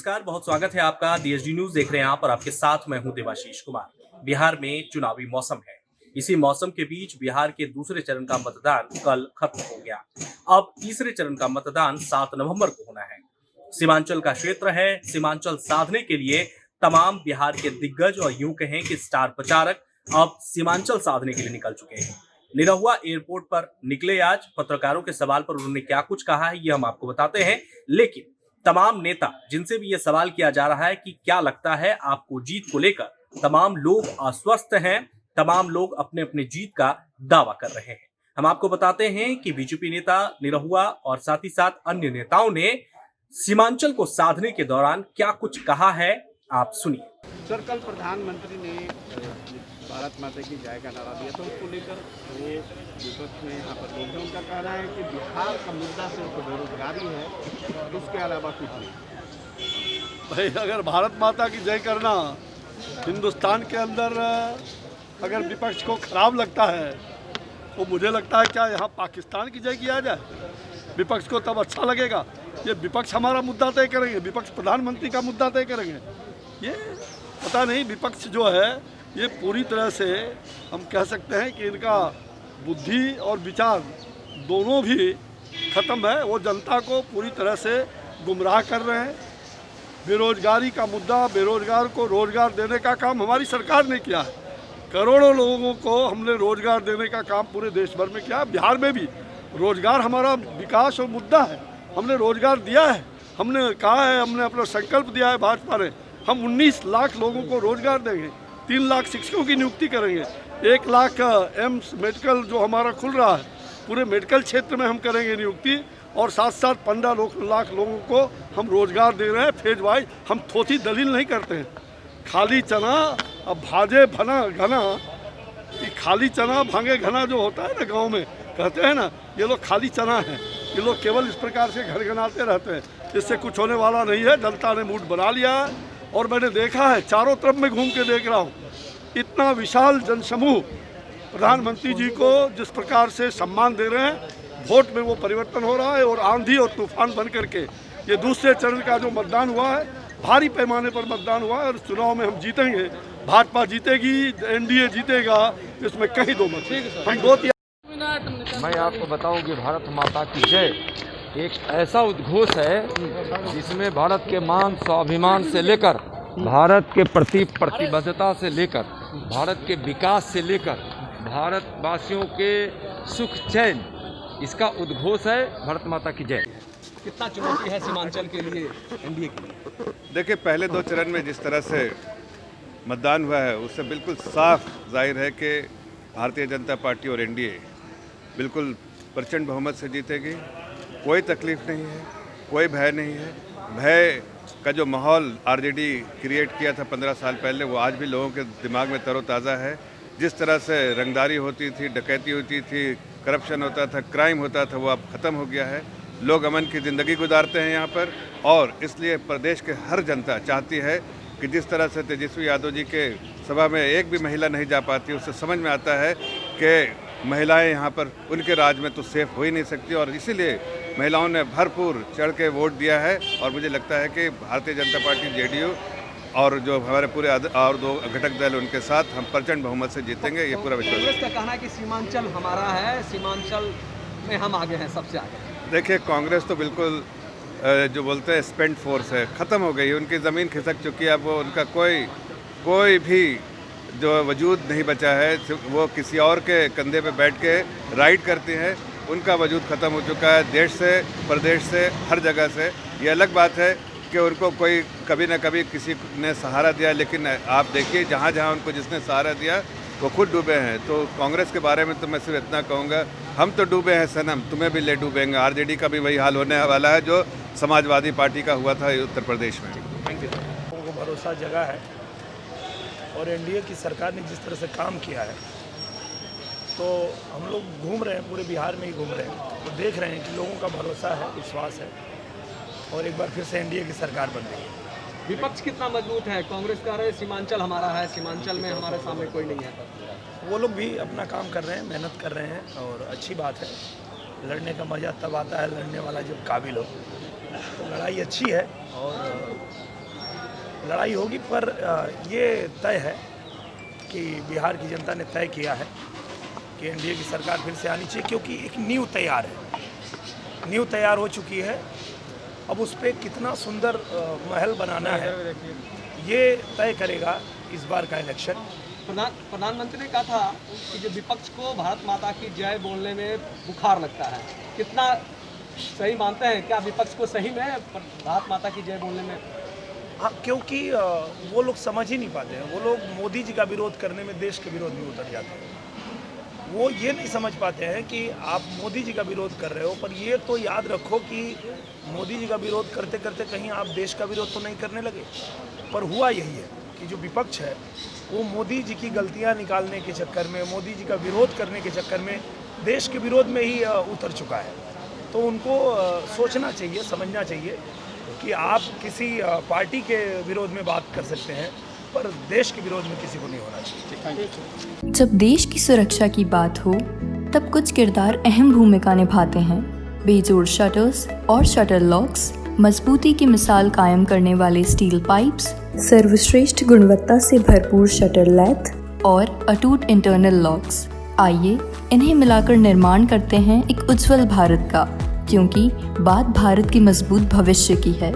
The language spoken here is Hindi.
नमस्कार, बहुत स्वागत है आपका। डीएसडी न्यूज देख रहे हैं आप और आपके साथ मैं हूं देवाशीष कुमार। बिहार में चुनावी मौसम है। इसी मौसम के बीच बिहार के दूसरे चरण का मतदान कल खत्म हो गया। अब तीसरे चरण का मतदान 7 नवंबर को होना है। सीमांचल का क्षेत्र है। सीमांचल साधने के लिए तमाम बिहार के दिग्गज और यूं कहें कि स्टार प्रचारक अब सीमांचल साधने के लिए निकल चुके हैं। निरहुआ एयरपोर्ट पर निकले आज। पत्रकारों के सवाल पर उन्होंने क्या कुछ कहा है ये हम आपको बताते हैं, लेकिन तमाम नेता जिनसे भी ये सवाल किया जा रहा है कि क्या लगता है आपको जीत को लेकर, तमाम लोग आश्वस्त हैं। तमाम लोग अपने अपने जीत का दावा कर रहे हैं। हम आपको बताते हैं कि बीजेपी नेता निरहुआ और साथ ही साथ अन्य नेताओं ने सीमांचल को साधने के दौरान क्या कुछ कहा है, आप सुनिए। सर, कल प्रधानमंत्री ने भारत माता की जय का नारा दिया था, उसको लेकर वो विपक्ष में यहाँ पर लोग हैं। उनका कहना है कि बिहार का मुद्दा सिर्फ बेरोजगारी है, उसके अलावा कुछ नहीं। भाई, अगर भारत माता की जय करना हिंदुस्तान के अंदर अगर विपक्ष को खराब लगता है तो मुझे लगता है क्या यहाँ पाकिस्तान की जय किया जाए, विपक्ष को तब अच्छा लगेगा। ये विपक्ष हमारा मुद्दा तय करेंगे, विपक्ष प्रधानमंत्री का मुद्दा तय करेंगे। ये पता नहीं, विपक्ष जो है ये पूरी तरह से हम कह सकते हैं कि इनका बुद्धि और विचार दोनों भी ख़त्म है। वो जनता को पूरी तरह से गुमराह कर रहे हैं। बेरोजगारी का मुद्दा, बेरोजगार को रोज़गार देने का काम हमारी सरकार ने किया है। करोड़ों लोगों को हमने रोज़गार देने का काम पूरे देश भर में किया। बिहार में भी रोज़गार हमारा विकास और मुद्दा है। हमने रोज़गार दिया है, हमने कहा है, हमने अपना संकल्प दिया है भाजपा ने, हम 19 लाख लोगों को रोज़गार देंगे, 3 लाख शिक्षकों की नियुक्ति करेंगे, 1 लाख एम्स मेडिकल जो हमारा खुल रहा है पूरे मेडिकल क्षेत्र में हम करेंगे नियुक्ति, और साथ साथ 15 लाख लोगों को हम रोज़गार दे रहे हैं फेज वाइज। हम थोथी दलील नहीं करते हैं। खाली चना अब भाजे भना घना, ये खाली चना भांगे घना जो होता है ना गांव में कहते हैं ना, ये लोग खाली चना है। ये लोग केवल इस प्रकार से घर गनाते रहते हैं, इससे कुछ होने वाला नहीं है। जनता ने मूड बना लिया है और मैंने देखा है, चारों तरफ में घूम के देख रहा हूँ, इतना विशाल जनसमूह प्रधानमंत्री जी को जिस प्रकार से सम्मान दे रहे हैं, वोट में वो परिवर्तन हो रहा है। और आंधी और तूफान बन करके ये दूसरे चरण का जो मतदान हुआ है, भारी पैमाने पर मतदान हुआ है और चुनाव में हम जीतेंगे। भाजपा जीतेगी, एनडीए जीतेगा, इसमें कहीं दो मत नहीं। हम दो मैं आपको बताऊं कि भारत माता की जय एक ऐसा उद्घोष है जिसमें भारत के मान स्वाभिमान से लेकर, भारत के प्रति प्रतिबद्धता से लेकर, भारत के विकास से लेकर, भारतवासियों के सुख चैन, इसका उद्घोष है भारत माता की जय। कितना चुनौती है सीमांचल के लिए, एनडीए के लिए? देखिए, पहले 2 चरण में जिस तरह से मतदान हुआ है उससे बिल्कुल साफ जाहिर है कि भारतीय जनता पार्टी और एनडीए बिल्कुल प्रचंड बहुमत से जीतेगी। कोई तकलीफ नहीं है, कोई भय नहीं है। भय का जो माहौल आरजेडी क्रिएट किया था 15 साल पहले, वो आज भी लोगों के दिमाग में तरोताज़ा है। जिस तरह से रंगदारी होती थी, डकैती होती थी, करप्शन होता था, क्राइम होता था, वो अब ख़त्म हो गया है। लोग अमन की ज़िंदगी गुजारते हैं यहाँ पर, और इसलिए प्रदेश के हर जनता चाहती है कि जिस तरह से तेजस्वी यादव जी के सभा में एक भी महिला नहीं जा पाती, उससे समझ में आता है कि महिलाएं यहाँ पर उनके राज में तो सेफ हो ही नहीं सकती। और इसीलिए महिलाओं ने भरपूर चढ़ के वोट दिया है। और मुझे लगता है कि भारतीय जनता पार्टी, जेडीयू और जो हमारे पूरे और 2 घटक दल, उनके साथ हम प्रचंड बहुमत से जीतेंगे, ये पूरा विश्वास है। कांग्रेस का कहना है कि सीमांचल हमारा है, सीमांचल में हम आगे हैं, सबसे आगे। देखिए, कांग्रेस तो बिल्कुल जो बोलते हैं स्पेंट फोर्स है, ख़त्म हो गई। उनकी ज़मीन खिसक चुकी है। अब वो उनका कोई भी जो वजूद नहीं बचा है। वो किसी और के कंधे पे बैठ के राइड करती हैं। उनका वजूद ख़त्म हो चुका है, देश से, प्रदेश से, हर जगह से। ये अलग बात है कि उनको कोई कभी न कभी किसी ने सहारा दिया, लेकिन आप देखिए जहाँ जहाँ उनको जिसने सहारा दिया वो खुद डूबे हैं। तो कांग्रेस के बारे में तो मैं सिर्फ इतना कहूँगा, हम तो डूबे हैं सनम, तुम्हें भी ले डूबेंगे। आरजेडी का भी वही हाल होने वाला है जो समाजवादी पार्टी का हुआ था उत्तर प्रदेश में। Thank you. लोगों को भरोसा जगा है और एनडीए की सरकार ने जिस तरह से काम किया है, तो हम लोग घूम रहे हैं, पूरे बिहार में ही घूम रहे हैं, तो देख रहे हैं कि लोगों का भरोसा है, विश्वास है, और एक बार फिर से एनडीए की सरकार बन रही है। विपक्ष कितना मजबूत है? कांग्रेस कह रहे सीमांचल हमारा है, सीमांचल में हमारे सामने कोई नहीं है। वो लोग भी अपना काम कर रहे हैं, मेहनत कर रहे हैं, और अच्छी बात है। लड़ने का मज़ा तब आता है लड़ने वाला जब काबिल हो। तो लड़ाई अच्छी है और लड़ाई होगी, पर ये तय है कि बिहार की जनता ने तय किया है कि एनडीए की सरकार फिर से आनी चाहिए, क्योंकि एक नींव तैयार है, नींव तैयार हो चुकी है। अब उस पर कितना सुंदर महल बनाना है ये तय करेगा इस बार का इलेक्शन। प्रधानमंत्री ने कहा था कि जो विपक्ष को भारत माता की जय बोलने में बुखार लगता है, कितना सही मानते हैं? क्या विपक्ष को सही में भारत माता की जय बोलने में? हाँ, क्योंकि वो लोग समझ ही नहीं पाते हैं। वो लोग मोदी जी का विरोध करने में देश के विरोध में उतर जाते हैं। वो ये नहीं समझ पाते हैं कि आप मोदी जी का विरोध कर रहे हो, पर ये तो याद रखो कि मोदी जी का विरोध करते करते कहीं आप देश का विरोध तो नहीं करने लगे। पर हुआ यही है कि जो विपक्ष है वो मोदी जी की गलतियां निकालने के चक्कर में, मोदी जी का विरोध करने के चक्कर में देश के विरोध में ही उतर चुका है। तो उनको सोचना चाहिए, समझना चाहिए कि आप किसी पार्टी के विरोध में बात कर सकते हैं, पर देश के विरोध में किसी को नहीं होना चाहिए। जब देश की सुरक्षा की बात हो तब कुछ किरदार अहम भूमिका निभाते हैं। बेजोड़ शटर्स और शटर लॉक्स, मजबूती की मिसाल कायम करने वाले स्टील पाइप्स, सर्वश्रेष्ठ गुणवत्ता से भरपूर शटर लैथ और अटूट इंटरनल लॉक्स। आइए इन्हें मिलाकर निर्माण करते हैं एक उज्जवल भारत का, क्योंकि बात भारत के मजबूत भविष्य की है।